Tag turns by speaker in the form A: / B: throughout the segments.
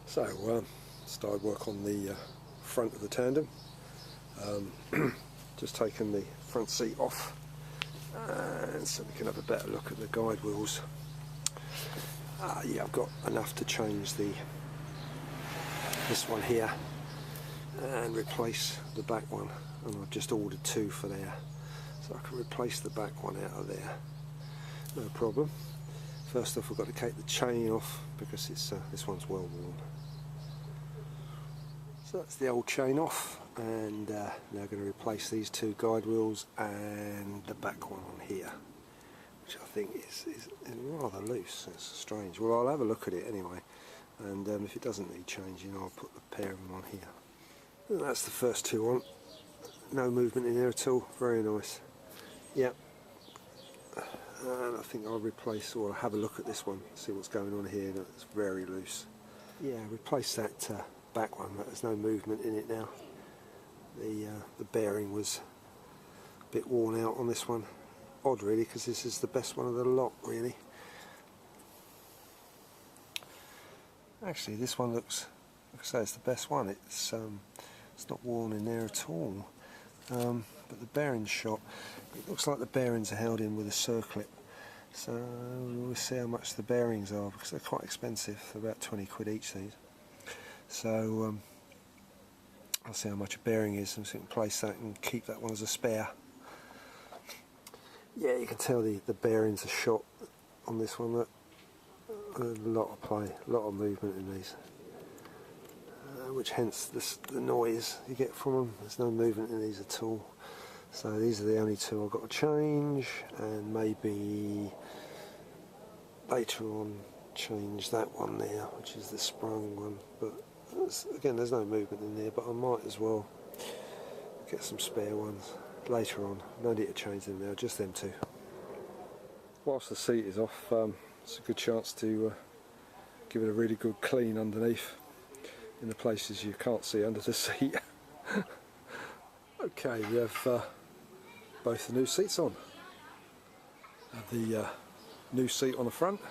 A: So started work on the front of the tandem. Just taken the front seat off, and so we can have a better look at the guide wheels. Yeah, I've got enough to change this one here and replace the back one, and I've just ordered two for there, so I can replace the back one out of there, no problem. First off, I've got to take the chain off because it's this one's well worn. So that's the old chain off, and now I'm going to replace these two guide wheels and the back one on here, which I think is rather loose. It's strange. Well, I'll have a look at it anyway, and if it doesn't need changing, I'll put the pair of them on here. And that's the first two on. No movement in there at all. Very nice. Yep. And I think I'll replace, or have a look at this one, see what's going on here. It's very loose. Yeah, replace that back one. There's no movement in it now. The bearing was a bit worn out on this one. Odd really, because this is the best one of the lot really. Actually, this one looks, like I say, it's the best one. It's not worn in there at all. But the bearing's shot. It looks like the bearings are held in with a circlip. So we'll see how much the bearings are, because they're quite expensive. They're about 20 quid each, these. So I'll see how much a bearing is, and so we can place that and keep that one as a spare. Yeah, you can tell the bearings are shot on this one. Look, a lot of play, a lot of movement in these, which hence the noise you get from them. There's no movement in these at all. So these are the only two I've got to change, and maybe later on change that one there, which is the sprung one. But again, there's no movement in there, but I might as well get some spare ones later on. No need to change them now, just them two. Whilst the seat is off, it's a good chance to give it a really good clean underneath in the places you can't see under the seat. Okay, we have both the new seats on. Have the new seat on the front,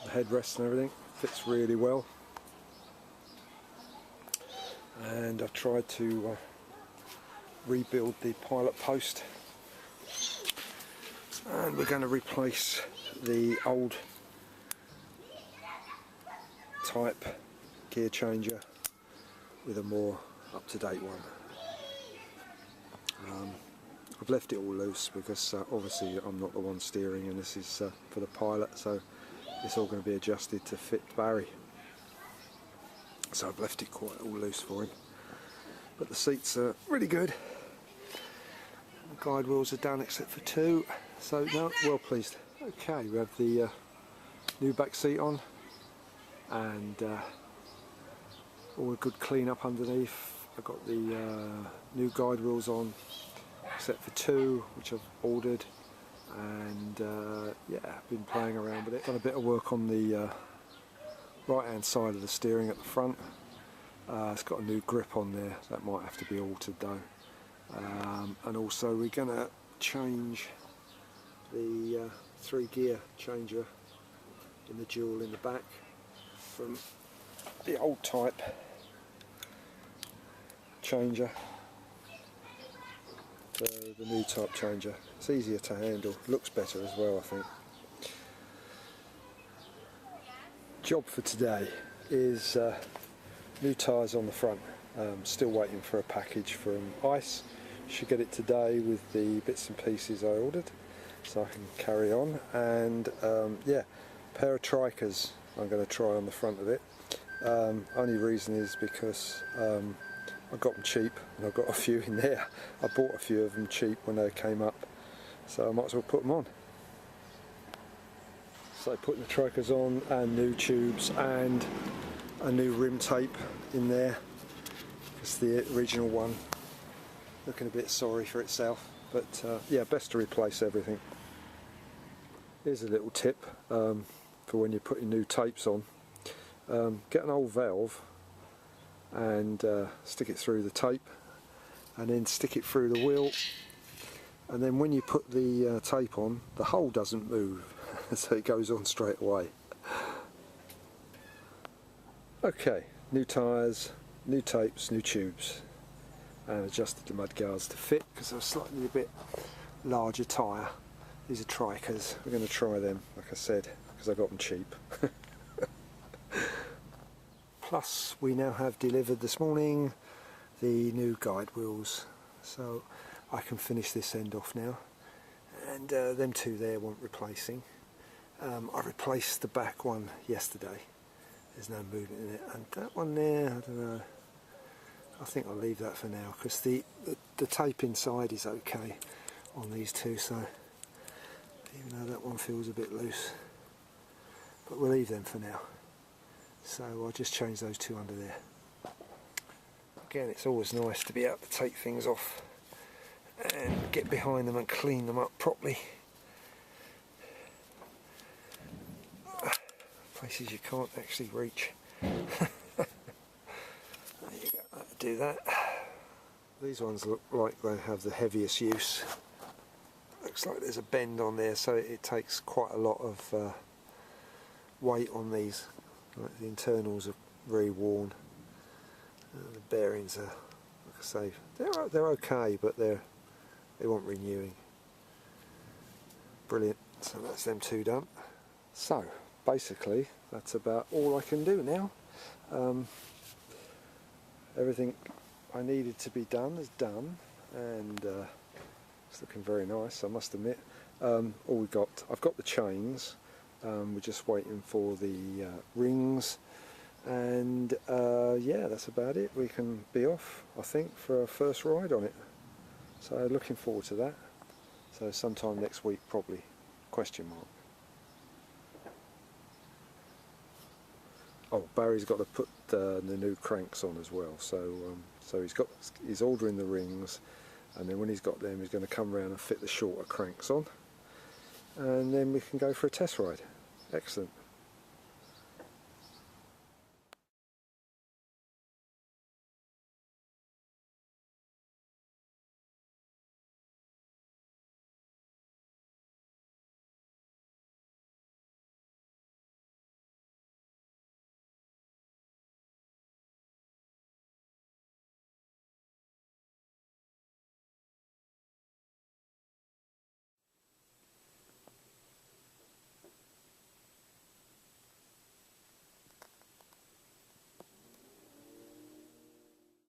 A: the headrest and everything fits really well, and I've tried to rebuild the pilot post, and we're going to replace the old type gear changer with a more up-to-date one. I've left it all loose because obviously I'm not the one steering, and this is for the pilot, so it's all going to be adjusted to fit Barry. So I've left it quite all loose for him. But the seats are really good. The guide wheels are done except for two, so no, well pleased. Okay, we have the new back seat on, and all a good clean up underneath. I've got the new guide wheels on, except for two, which I've ordered, and yeah, I've been playing around with it. Done a bit of work on the right hand side of the steering at the front. It's got a new grip on there, so that might have to be altered though. And also we're going to change the 3-gear changer in the dual in the back from the old type changer to the new type changer. It's easier to handle, looks better as well, I think. Job for today is new tyres on the front. Still waiting for a package from Trice. Should get it today with the bits and pieces I ordered, so I can carry on. And yeah, a pair of Trices I'm going to try on the front of it. Only reason is because I got them cheap, and I've got a few in there. I bought a few of them cheap when they came up, so I might as well put them on. So putting the Trices on, and new tubes, and a new rim tape in there, because the original one looking a bit sorry for itself. But yeah, best to replace everything. Here's a little tip for when you're putting new tapes on. Get an old valve and stick it through the tape, and then stick it through the wheel, and then when you put the tape on, the hole doesn't move, so it goes on straight away. Okay, new tyres, new tapes, new tubes, and adjusted the mudguards to fit because they're slightly a bit larger tyre. These are Trices. We're going to try them, like I said, because I got them cheap. Plus, we now have delivered this morning the new guide wheels, so I can finish this end off now. And them two there want replacing. I replaced the back one yesterday. There's no movement in it, and that one there, I don't know. I think I'll leave that for now because the tape inside is okay on these two, so even though that one feels a bit loose, but we'll leave them for now. So I'll just change those two under there. Again, it's always nice to be able to take things off and get behind them and clean them up properly. Places you can't actually reach. There you go, that'll do that. These ones look like they have the heaviest use. Looks like there's a bend on there, so it takes quite a lot of weight on these. Like the internals are very worn. The bearings are, like I say, they're okay, but they want renewing. Brilliant. So that's them two done. So basically, that's about all I can do now. Everything I needed to be done is done, and it's looking very nice, I must admit. I've got the chains. We're just waiting for the rings, and yeah, that's about it. We can be off, I think, for our first ride on it. So looking forward to that. So sometime next week probably, question mark. Oh, Barry's got to put the new cranks on as well, so he's ordering the rings, and then when he's got them he's going to come around and fit the shorter cranks on, and then we can go for a test ride. Excellent.